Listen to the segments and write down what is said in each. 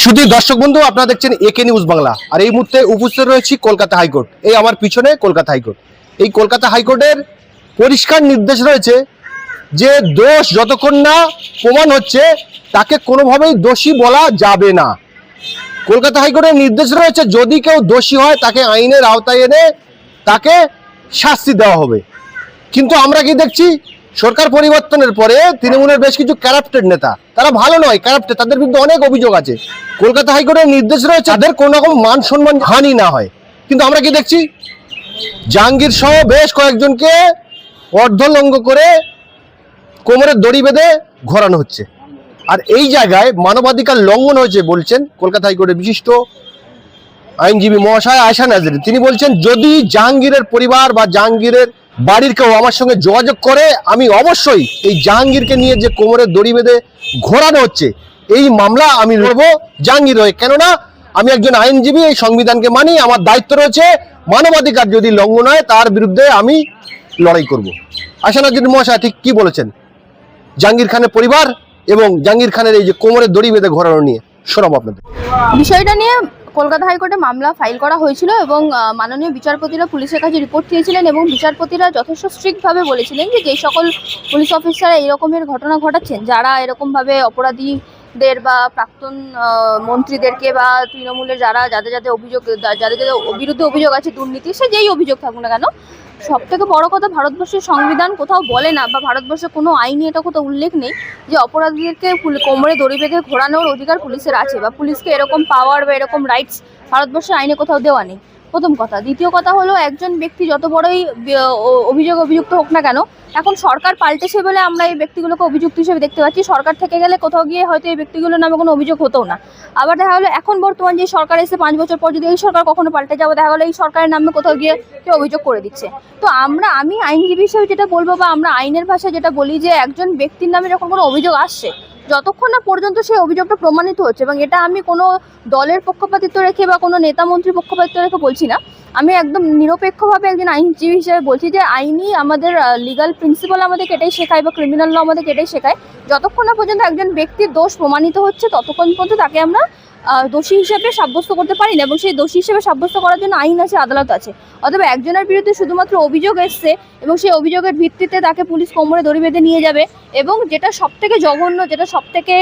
শুধু দর্শক বন্ধু, আপনারা দেখছেন একে নিউজ বাংলা। আর এই মুহূর্তে উপস্থিত রয়েছি কলকাতা হাইকোর্ট। এই আমার পিছনে কলকাতা হাইকোর্ট। এই কলকাতা হাইকোর্টের পরিষ্কার নির্দেশ রয়েছে যে দোষ যতক্ষণ না প্রমাণ হচ্ছে তাকে কোনোভাবেই দোষী বলা যাবে না। কলকাতা হাইকোর্টের নির্দেশ রয়েছে যদি কেউ দোষী হয় তাকে আইনের আওতায় এনে তাকে শাস্তি দেওয়া হবে। কিন্তু আমরা কি দেখছি, সরকার পরিবর্তনের পরে তৃণমূলের বেশ কিছু ক্যারাপ্টেড নেতা, তারা ভালো নয়, ক্যারাপ্টেড, তাদের বিরুদ্ধে অনেক অভিযোগ আছে। কলকাতা হাইকোর্টের নির্দেশ রয়েছে তাদের কোনো রকম মান সম্মান হানি না হয়। কিন্তু আমরা কি দেখছি, জাহাঙ্গীর সহ বেশ কয়েকজনকে অর্ধলঙ্গ করে কোমরের দড়ি বেঁধে ঘোরানো হচ্ছে। আর এই জায়গায় মানবাধিকার লঙ্ঘন হয়েছে বলছেন কলকাতা হাইকোর্টের বিশিষ্ট আইনজীবী মহাশয় আয়শা নাজরী। তিনি বলছেন যদি জাহাঙ্গীরের পরিবার বা জাহাঙ্গীরের বাড়ির কেউ আমার সঙ্গে যোগাযোগ করে, আমি অবশ্যই এই জাহাঙ্গীরকে নিয়ে যে কোমরের দড়ি বেঁধে ঘোরানো হচ্ছে এই মামলা আমি লড়বো জাহাঙ্গীর হয়ে। কেননা আমি একজন আইনজীবী, এই সংবিধানকে মানি, আমার দায়িত্ব রয়েছে মানবাধিকার যদি লঙ্ঘন হয় তার বিরুদ্ধে আমি লড়াই করব। আয়শা নাজরী মহাশয় ঠিক কি বলেছেন জাহাঙ্গীর খানের পরিবার এবং জাহাঙ্গীর খানের এই যে কোমরের দড়ি বেঁধে ঘোরানো নিয়ে শোনাবো আপনাদের। বিষয়টা নিয়ে কলকাতা হাইকোর্টে মামলা ফাইল করা হয়েছিল এবং মাননীয় বিচারপতিরা পুলিশের কাছে রিপোর্ট দিয়েছিলেন এবং বিচারপতিরা যথেষ্ট স্ট্রিক্টভাবে বলেছিলেন যে যেই সকল পুলিশ অফিসাররা এই রকমের ঘটনা ঘটাচ্ছেন, যারা এরকমভাবে অপরাধীদের বা প্রাক্তন মন্ত্রীদেরকে বা তৃণমূলের যাদের অভিযোগ, যাদের বিরুদ্ধে অভিযোগ আছে দুর্নীতি, সে যেই অভিযোগ থাকুক না কেন, সব থেকে বড় কথা ভারতবর্ষের সংবিধান কোথাও বলে না বা ভারতবর্ষের কোনো আইনে এটা কোথাও উল্লেখ নেই যে অপরাধীদেরকে কোমরে দড়ি বেঁধে ঘোরানোর অধিকার পুলিশের আছে বা পুলিশকে এরকম পাওয়ার বা এরকম রাইটস ভারতবর্ষের আইনে কোথাও দেওয়া নেই, প্রথম কথা। দ্বিতীয় কথা হলো, একজন ব্যক্তি যত বড়ই অভিযুক্ত হোক না কেন, এখন সরকার পাল্টেছে বলে আমরা এই ব্যক্তিগুলোকে অভিযুক্ত হিসেবে দেখতে পাচ্ছি। সরকার থেকে গেলে কোথাও গিয়ে হয়তো এই ব্যক্তিগুলোর নামে কোনো অভিযোগ হতো না। আবার দেখা গেলো এখন বর্তমান যে সরকার এসে 5 বছর পর যদি এই সরকার কখনো পাল্টে যাবে, দেখা গেলো এই সরকারের নামে কোথাও গিয়ে কেউ অভিযোগ করে দিচ্ছে। তো আমি আইনজীবী হিসেবে যেটা বলবো বা আমরা আইনের ভাষায় যেটা বলি যে একজন ব্যক্তির নামে যখন কোনো অভিযোগ আসছে, যতক্ষণ না পর্যন্ত সেই অভিযোগটা প্রমাণিত হচ্ছে, এবং এটা আমি কোনো দলের পক্ষপাতিত্ব রেখে বা কোনো নেতা মন্ত্রীর পক্ষপাতিত্ব রেখে বলছি না, আমি একদম নিরপেক্ষভাবে একজন আইনজীবী হিসেবে বলছি যে আইনি আমাদের লিগাল প্রিন্সিপাল আমাদেরকে এটাই শেখায় বা ক্রিমিনাল ল আমাদেরকে এটাই শেখায়, যতক্ষণ না পর্যন্ত একজন ব্যক্তির দোষ প্রমাণিত হচ্ছে ততক্ষণ পর্যন্ত তাকে আমরা দোষী হিসেবে সাব্যস্ত করতে পারি না, এবং সেই দোষী হিসেবে সাব্যস্ত করার জন্য আইন আছে, আদালত আছে। অথবা একজনের বিরুদ্ধে শুধুমাত্র অভিযোগ এসছে এবং সেই অভিযোগের ভিত্তিতে তাকে পুলিশ কোমরে দড়ি বেঁধে নিয়ে যাবে, এবং যেটা সবথেকে জঘন্য, যেটা সবথেকে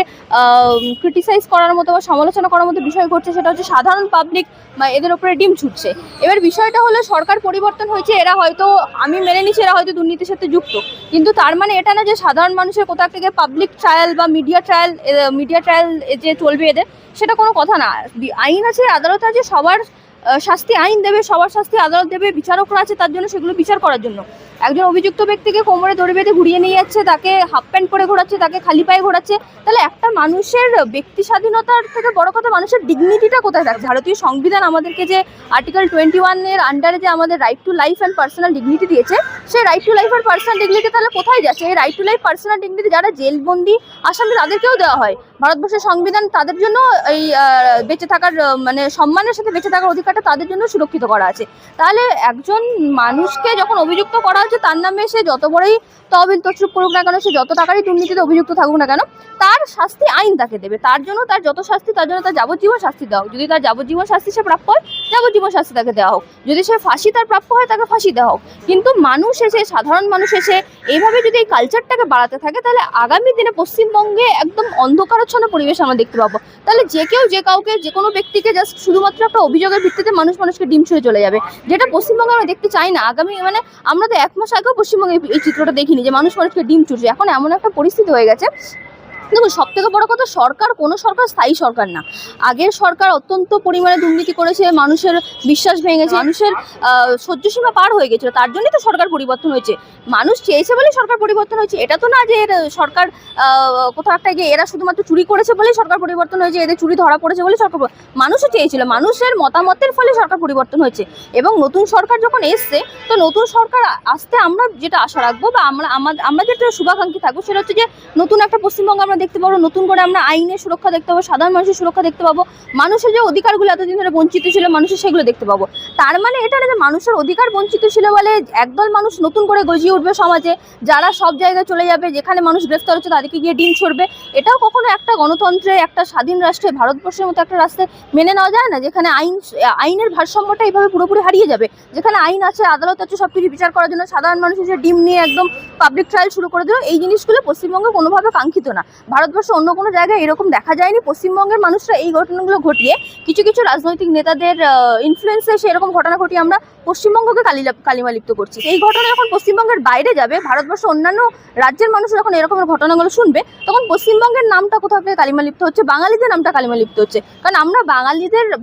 ক্রিটিসাইজ করার মতো বা সমালোচনা করার মতো বিষয় ঘটছে, সেটা হচ্ছে সাধারণ পাবলিক বা এদের উপরে ডিম ছুটছে। এবার বিষয়টা হলো সরকার পরিবর্তন হয়েছে, এরা হয়তো, আমি মেনে নিচ্ছি এরা হয়তো দুর্নীতির সাথে যুক্ত, কিন্তু তার মানে এটা না যে সাধারণ মানুষের কোথাও থেকে পাবলিক ট্রায়াল বা মিডিয়া ট্রায়াল যে চলবে এদের, সেটা কোনো কথা না। আইন আছে, আদালত আছে, সবার শাস্তি আইন দেবে, সবার শাস্তি আদালত দেবে, বিচারকরা আছে তার জন্য, সেগুলো বিচার করার জন্য। একজন অভিযুক্ত ব্যক্তিকে কোমরে দড়ি বেঁধে ঘুরিয়ে নিয়ে যাচ্ছে, তাকে হাফ প্যান্ট পরে ঘোরাচ্ছে, তাকে খালি পায়ে ঘোরাচ্ছে, তাহলে একটা মানুষের ব্যক্তি স্বাধীনতার থেকে বড় কথা মানুষের ডিগনিটিটা কোথায় থাকছে? ভারতীয় সংবিধান আমাদেরকে যে আর্টিকেল 21 আন্ডারে যে আমাদের right to life and personal dignity দিয়েছে, সেই রাইট টু লাইফ আর পার্সোনাল ডিগনিটি তাহলে কোথায় যাচ্ছে? এই right to life personal dignity যারা জেলবন্দি আসামি তাদেরকেও দেওয়া হয়। ভারতবর্ষের সংবিধান তাদের জন্য এই বেঁচে থাকার মানে সম্মানের সাথে বেঁচে থাকার অধিকারটা তাদের জন্য সুরক্ষিত করা আছে। তাহলে একজন মানুষকে যখন অভিযুক্ত করা হচ্ছে, তার নামে সে যত বড়ই তহবিল তছরূপ করুক না কেন, সে যত টাকারই দুর্নীতিতে অভিযুক্ত থাকুক না কেন, তার শাস্তি আইন তাকে দেবে। তার জন্য তার যত শাস্তি, তার জন্য তার যাবজ্জীবন শাস্তি দেওয়া হোক। যদি তার যাবজ্জীবন শাস্তি সে প্রাপ্য হয়, যাবজ্জীবন শাস্তি তাকে দেওয়া হোক। যদি সে ফাঁসি তার প্রাপ্য হয়, তাকে ফাঁসি দেওয়া হোক। কিন্তু মানুষ এসে, সাধারণ মানুষ এসে এইভাবে যদি এই কালচারটাকে বাড়াতে থাকে, তাহলে আগামী দিনে পশ্চিমবঙ্গে একদম অন্ধকারাচ্ছন্ন পরিবেশ আমরা দেখতে পাবো। তাহলে যে কেউ যে কাউকে, যে কোনো ব্যক্তিকে জাস্ট শুধুমাত্র একটা অভিযোগের ভিত্তিতে মানুষকে ডিম ছুঁয়ে চলে যাবে, যেটা পশ্চিমবঙ্গে আমরা দেখতে চাই না। আগামী মানে আমরা তো 1 মাস আগেও পশ্চিমবঙ্গে এই চিত্রটা দেখিনি যে মানুষকে ডিম ছুটছে। এখন এমন একটা পরিস্থিতি হয়ে গেছে। দেখুন, সব থেকে বড় কথা, কোনো সরকার স্থায়ী সরকার না। আগের সরকার অত্যন্ত পরিমাণে দুর্নীতি করেছে, মানুষের বিশ্বাস ভেঙেছে, মানুষের সহ্যসীমা পার হয়ে গেছিল, তার জন্যই তো সরকার পরিবর্তন হয়েছে। মানুষ চেয়েছে বলেই সরকার পরিবর্তন হয়েছে। এটা তো না যে সরকার কোথাও একটা গিয়ে এরা শুধুমাত্র চুরি করেছে বলেই সরকার পরিবর্তন হয়েছে, এদের চুরি ধরা পড়েছে বলেই সরকার, মানুষও চেয়েছিল, মানুষের মতামতের ফলে সরকার পরিবর্তন হয়েছে। এবং নতুন সরকার যখন এসছে, তো নতুন সরকার আসতে আমরা যেটা আশা রাখবো বা আমরা যেটা শুভাকাঙ্ক্ষী থাকবো, সেটা হচ্ছে যে নতুন একটা পশ্চিমবঙ্গ আমরা আমরা দেখতে পাবো, নতুন করে আমরা আইনের সুরক্ষা দেখতে পাবো, সাধারণ মানুষের সুরক্ষা দেখতে পাবো, মানুষের যে অধিকারগুলো এতদিন ধরে বঞ্চিত ছিল মানুষের সেগুলো দেখতে পাবো। তার মানে এটা না যে মানুষের অধিকার বঞ্চিত ছিল বলে একদল মানুষ নতুন করে গজিয়ে উঠবে সমাজে, যারা সব জায়গায় চলে যাবে, যেখানে মানুষ গ্রেফতার হচ্ছে তাদেরকে গিয়ে ডিম ছড়বে। এটাও কখনো একটা গণতন্ত্রে, একটা স্বাধীন রাষ্ট্রে, ভারতবর্ষের মতো একটা রাষ্ট্রে মেনে নেওয়া যায় না, যেখানে আইনের ভারসাম্যটা এইভাবে পুরোপুরি হারিয়ে যাবে। যেখানে আইন আছে, আদালত আছে, সব কিছু বিচার করার জন্য সাধারণ মানুষ যে ডিম নিয়ে একদম পাবলিক ট্রায়াল শুরু করে দিল, এই জিনিসগুলো পশ্চিমবঙ্গে কোনোভাবে কাঙ্ক্ষিত না। ভারতবর্ষে অন্য কোনো জায়গায় এরকম দেখা যায়নি। পশ্চিমবঙ্গের মানুষরা এই ঘটনাগুলো ঘটিয়ে কিছু কিছু রাজনৈতিক নেতাদের ইনফ্লুয়েন্সে এসে এরকম ঘটনা ঘটিয়ে আমরা পশ্চিমবঙ্গকে কালিমালিপ্ত করছি। এই ঘটনা যখন পশ্চিমবঙ্গের বাইরে যাবে, ভারতবর্ষের অন্যান্য রাজ্যের মানুষ যখন এরকমের ঘটনাগুলো শুনবে, তখন পশ্চিমবঙ্গের নামটা কোথাও থেকে কালিমালিপ্ত হচ্ছে, বাঙালিদের নামটা কালিমালিপ্ত হচ্ছে। কারণ আমরা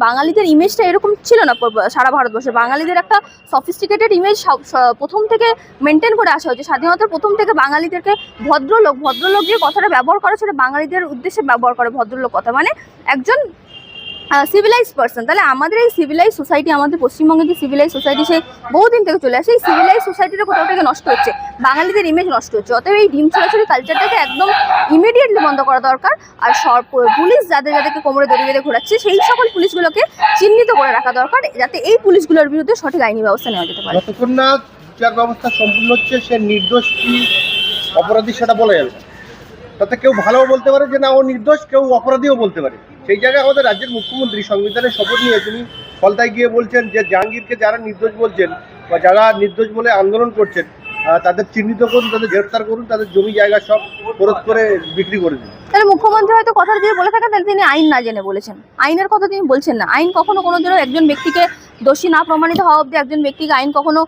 বাঙালিদের ইমেজটা এরকম ছিল না সারা ভারতবর্ষে। বাঙালিদের একটা সফিস্টিকেটেড ইমেজ প্রথম থেকে মেনটেন করে আসা হয়েছে। স্বাধীনতার প্রথম থেকে বাঙালিদেরকে ভদ্রলোক যে কথাটা ব্যবহার করা, সেটা বাঙালিদের উদ্দেশ্যে ব্যবহার করে ভদ্রলোক কথা, মানে একজন সিভিলাইজ পার্সন। তাহলে আমাদের এই সিভিলাইজ সোসাইটি, আমাদের পশ্চিমবঙ্গের যে সিভিলাইজ সোসাইটি, সে বহুদিন থেকে চলে আসে। এই সিভিলাইজ সোসাইটিটা কোথাও থেকে নষ্ট হচ্ছে, বাঙালিদের ইমেজ নষ্ট হচ্ছে। অতএব এই ডিম ছোড়াছড়ি কালচারটাকে একদম ইমিডিয়েটলি বন্ধ করা দরকার। আর পুলিশ যাদেরকে কোমরে দড়ি বেঁধে ঘোরাচ্ছে, সেই সকল পুলিশগুলোকে চিহ্নিত করে রাখা দরকার, যাতে এই পুলিশগুলোর বিরুদ্ধে সঠিক আইনি ব্যবস্থা নেওয়া যেতে পারে। যতক্ষণ না বিচার ব্যবস্থা সম্পূর্ণ হচ্ছে, সে নির্দোষ কি অপরাধী সেটা বলা যাবে না। তাতে কেউ ভালোও বলতে পারে যে না ও নির্দোষ, কেউ অপরাধীও বলতে পারে। সেই জায়গায় আমাদের রাজ্যের মুখ্যমন্ত্রী সংবিধানের শপথ নিয়ে তিনি ফলতায় গিয়ে বলছেন যে জাহাঙ্গীরকে যারা নির্দোষ বলছেন বা যারা নির্দোষ বলে আন্দোলন করছেন, তাদের চিহ্নিত করুন, তাদের গ্রেফতার করুন, তাদের জমি জায়গা সব ফেরত করে বিক্রি করে দিন। তাহলে মুখ্যমন্ত্রী হয়তো কথা যদি বলে থাকেন, তাহলে তিনি আইন না জেনে বলেছেন। আইনের কথা তিনি বলছেন না। আইন কখনো কোনোদিনও একজন ব্যক্তিকে দোষী না প্রমাণিত হওয়া অবধি একজন ব্যক্তিকে আইন কখনো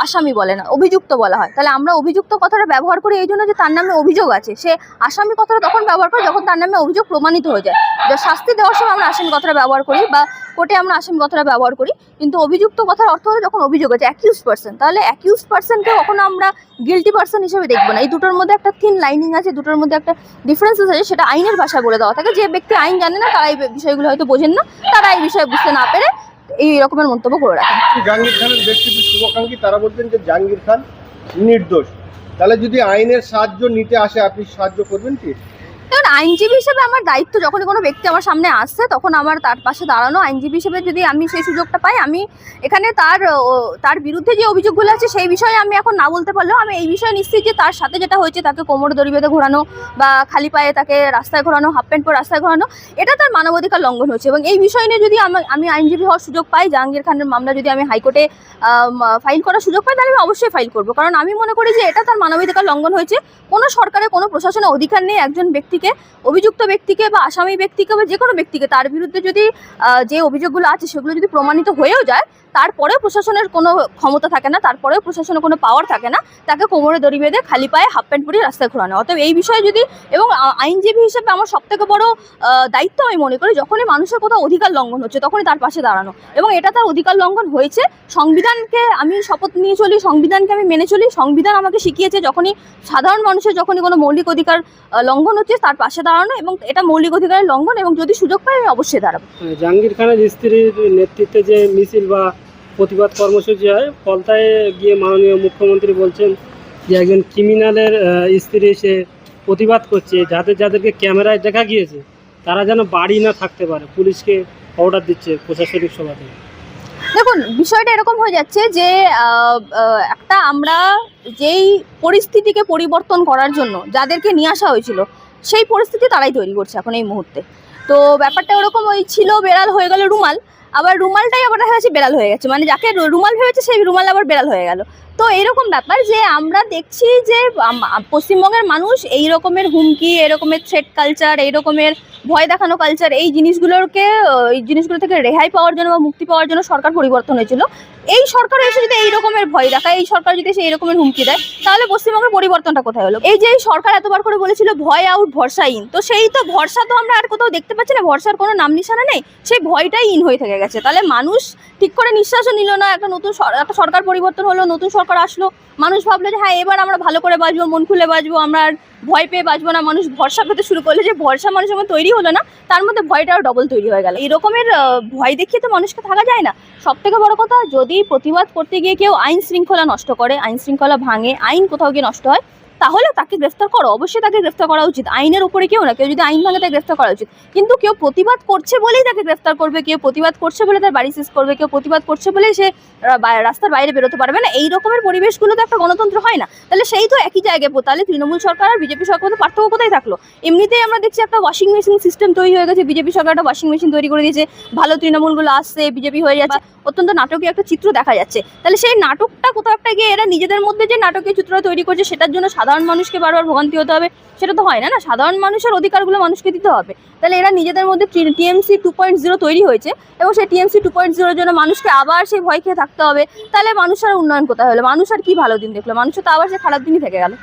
আসামি বলে না, অভিযুক্ত বলা হয়। তাহলে আমরা অভিযুক্ত কথাটা ব্যবহার করি এই জন্য যে তার নামে অভিযোগ আছে। সে আসামি কথাটা তখন ব্যবহার করে যখন তার নামে অভিযোগ প্রমাণিত হয়ে যায়। যে শাস্তি দেওয়ার সময় আমরা আসামি কথাটা ব্যবহার করি বা কোর্টে আমরা আসামি কথাটা ব্যবহার করি, কিন্তু অভিযুক্ত কথার অর্থ হলো যখন অভিযোগ আছে, অ্যাকিউজ পার্সন। তাহলে অ্যাকিউজ পার্সনকে কখনো আমরা গিলটি পার্সন হিসেবে দেখবো না। এই দুটোর মধ্যে একটা থিন লাইনিং আছে, দুটোর মধ্যে একটা ডিফারেন্সেস আছে, সেটা আইনের ভাষায় বলে দেওয়া থাকে। যে ব্যক্তি আইন জানে না, তারা এই বিষয়গুলো হয়তো বোঝেন না, তারা এই বিষয়ে বুঝতে না পেরে এই রকমের মন্তব্য করে রাখেন। জাহাঙ্গীর খানের বেশ কিছু শুভাকাঙ্ক্ষী তারা বলছেন যে জাহাঙ্গীর খান নির্দোষ। তাহলে যদি আইনের সাহায্য নিতে আসে, আপনি সাহায্য করবেন কি? দেখুন, আইনজীবী হিসেবে আমার দায়িত্ব, যখনই কোনো ব্যক্তি আমার সামনে আসছে তখন আমার তার পাশে দাঁড়ানো। আইনজীবী হিসেবে যদি আমি সেই সুযোগটা পাই, আমি এখানে তার বিরুদ্ধে যে অভিযোগগুলো আছে সেই বিষয়ে আমি এখন না বলতে পারলেও আমি এই বিষয়ে নিশ্চিত যে তার সাথে যেটা হয়েছে, তাকে কোমরে দড়ি বেঁধে ঘোরানো বা খালি পায়ে তাকে রাস্তায় ঘোরানো, হাফ প্যান্ট পরে রাস্তায় ঘোরানো, এটা তার মানবাধিকার লঙ্ঘন হচ্ছে। এবং এই বিষয় নিয়ে যদি আমি আইনজীবী হওয়ার সুযোগ পাই, জাহাঙ্গীর খানের মামলা যদি আমি হাইকোর্টে ফাইল করার সুযোগ পাই, তাহলে আমি অবশ্যই ফাইল করবো। কারণ আমি মনে করি যে এটা তার মানবাধিকার লঙ্ঘন হয়েছে। কোনো সরকারের, কোনো প্রশাসনের অধিকার নেই একজন ব্যক্তিকে, অভিযুক্ত ব্যক্তিকে বা আসামি ব্যক্তিকে বা যে কোনো ব্যক্তিকে, তার বিরুদ্ধে যদি যে অভিযোগগুলো আছে সেগুলো যদি প্রমাণিত হয়েও যায়, তারপরেও প্রশাসনের কোনো ক্ষমতা থাকে না, তারপরেও প্রশাসনের কোনো পাওয়ার থাকে না তাকে কোমরে দড়ি বেঁধে খালি পায়ে হাফ প্যান্ট পরিয়ে রাস্তায় ঘোরানো। অতএব এই বিষয়ে যদি, এবং আইনজীবী হিসেবে আমার সবথেকে বড় দায়িত্ব আমি মনে করি, যখনই মানুষের কোথাও অধিকার লঙ্ঘন হচ্ছে তখনই তার পাশে দাঁড়ানো। এবং এটা তার অধিকার লঙ্ঘন হয়েছে। সংবিধানকে আমি শপথ নিয়ে চলি, সংবিধানকে আমি মেনে চলি। সংবিধান আমাকে শিখিয়েছে যখনই সাধারণ মানুষের যখনই কোনো মৌলিক অধিকার লঙ্ঘন হচ্ছে তার পাশে দাঁড়ানো, এবং এটা মৌলিক অধিকারের লঙ্ঘন, এবং যদি সুযোগ পাই আমি অবশ্যই দাঁড়াবো। জাহাঙ্গীর খানের স্ত্রীর নেতৃত্বে যে মিছিল বা প্রতিবাদ কর্মসূচি হয়, ফলতায় গিয়ে মাননীয় মুখ্যমন্ত্রী বলছেন যে একজন ক্রিমিনালের স্ত্রী সে প্রতিবাদ করছে, যাদেরকে ক্যামেরায় দেখা গিয়েছে তারা যেন বাড়ি না থাকতে পারে, পুলিশকে অর্ডার দিচ্ছে প্রশাসনিক সভা থেকে। দেখুন, বিষয়টা এরকম হয়ে যাচ্ছে যে একটা আমরা যেই পরিস্থিতিকে পরিবর্তন করার জন্য যাদেরকে নিয়ে আসা হয়েছিল, সেই পরিস্থিতি তারাই তৈরি করছে এখন এই মুহূর্তে। তো ব্যাপারটা ওরকম, ওই ছিল বেড়াল হয়ে গেল রুমাল, আবার রুমালটাই আবার দেখা যাচ্ছে বেড়াল হয়ে গেছে, মানে যাকে রুমাল ভেবেছে সেই রুমাল আবার বেড়াল হয়ে গেল। তো এইরকম ব্যাপার যে আমরা দেখছি যে পশ্চিমবঙ্গের মানুষ এই রকমের হুমকি, এরকমের থ্রেট কালচার, এই রকমের ভয় দেখানো কালচার, এই জিনিসগুলো থেকে রেহাই পাওয়ার জন্য বা মুক্তি পাওয়ার জন্য সরকার পরিবর্তন হয়েছিল। এই সরকার এসে যদি এই রকমের ভয় দেখায়, এই সরকার যদি এই রকমের হুমকি দেয়, তাহলে পশ্চিমবঙ্গের পরিবর্তনটা কোথায় হলো? এই যে এই সরকার এতবার করে বলেছিল ভয় আউট ভরসা ইন, তো সেই তো ভরসা তো আমরা আর কোথাও দেখতে পাচ্ছি না, ভরসার কোনো নাম নিশানা নেই, সেই ভয়টাই ইন হয়ে থেকে গেছে। তাহলে মানুষ ঠিক করে নিঃশ্বাসও নিল না। একটা সরকার পরিবর্তন হলো, নতুন সরকার আসলো, মানুষ ভাবলো যে হ্যাঁ এবার আমরা ভালো করে বাঁচবো, মন খুলে বাঁচবো, আমরা আর ভয় পেয়ে বাঁচবো না। মানুষ ভরসা পেতে শুরু করলে, যে ভরসা মানুষের মধ্যে তৈরি হলো না, তার মধ্যে ভয়টাও ডবল তৈরি হয়ে গেল। এই রকমের ভয় দেখিয়ে তো মানুষকে থাকা যায় না। সব থেকে বড় কথা, যদি প্রতিবাদ করতে গিয়ে কেউ আইন শৃঙ্খলা নষ্ট করে, আইন শৃঙ্খলা ভাঙে, আইন কোথাও গিয়ে নষ্ট হয়, তাহলে তাকে গ্রেফতার করো, অবশ্যই তাকে গ্রেফতার করা উচিত। আইনের উপরে কেউ না, কেউ যদি আইন ভাঙে তাকে গ্রেফতার করা উচিত। কিন্তু কেউ প্রতিবাদ করছে বলেই তাকে গ্রেফতার করবে, কেউ প্রতিবাদ করছে বলে তার বাড়ি সিজ করবে, কেউ প্রতিবাদ করছে বলেই সে রাস্তার বাইরে বেরোতে পারবে না, এই রকমের পরিবেশগুলো তো একটা গণতন্ত্র হয় না। তাহলে সেই তো একই জায়গায়, তাহলে তৃণমূল সরকার আর বিজেপি সরকার মধ্যে পার্থক্য কোথায় থাকলো? এমনিতেই আমরা দেখছি একটা ওয়াশিং মেশিন সিস্টেম তৈরি হয়ে গেছে, বিজেপি সরকার একটা ওয়াশিং মেশিন তৈরি করে দিয়েছে, ভালো তৃণমূলগুলো আসছে, বিজেপি হয়ে যাচ্ছে, অত্যন্ত নাটকীয় একটা চিত্র দেখা যাচ্ছে। তাহলে সেই নাটকটা কোথাও একটা গিয়ে এরা নিজেদের মধ্যে যে নাটকীয় চিত্র তৈরি করছে, সেটার জন্য সাধারণ মানুষকে বারবার ভোগান্তি হতে হবে, সেটা তো হয় না। না, সাধারণ মানুষের অধিকারগুলো মানুষকে দিতে হবে। তাহলে এরা নিজেদের মধ্যে টিএমসি 2.0 তৈরি হয়েছে, এবং সেই টিএমসি 2.0 জন্য মানুষকে আবার সেই ভয় খেয়ে থাকতে হবে। তাহলে মানুষের উন্নয়ন কোথায় হলো? মানুষ আর কি ভালো দিন দেখলো? মানুষের তো আবার সে খারাপ দিনই থেকে গেল।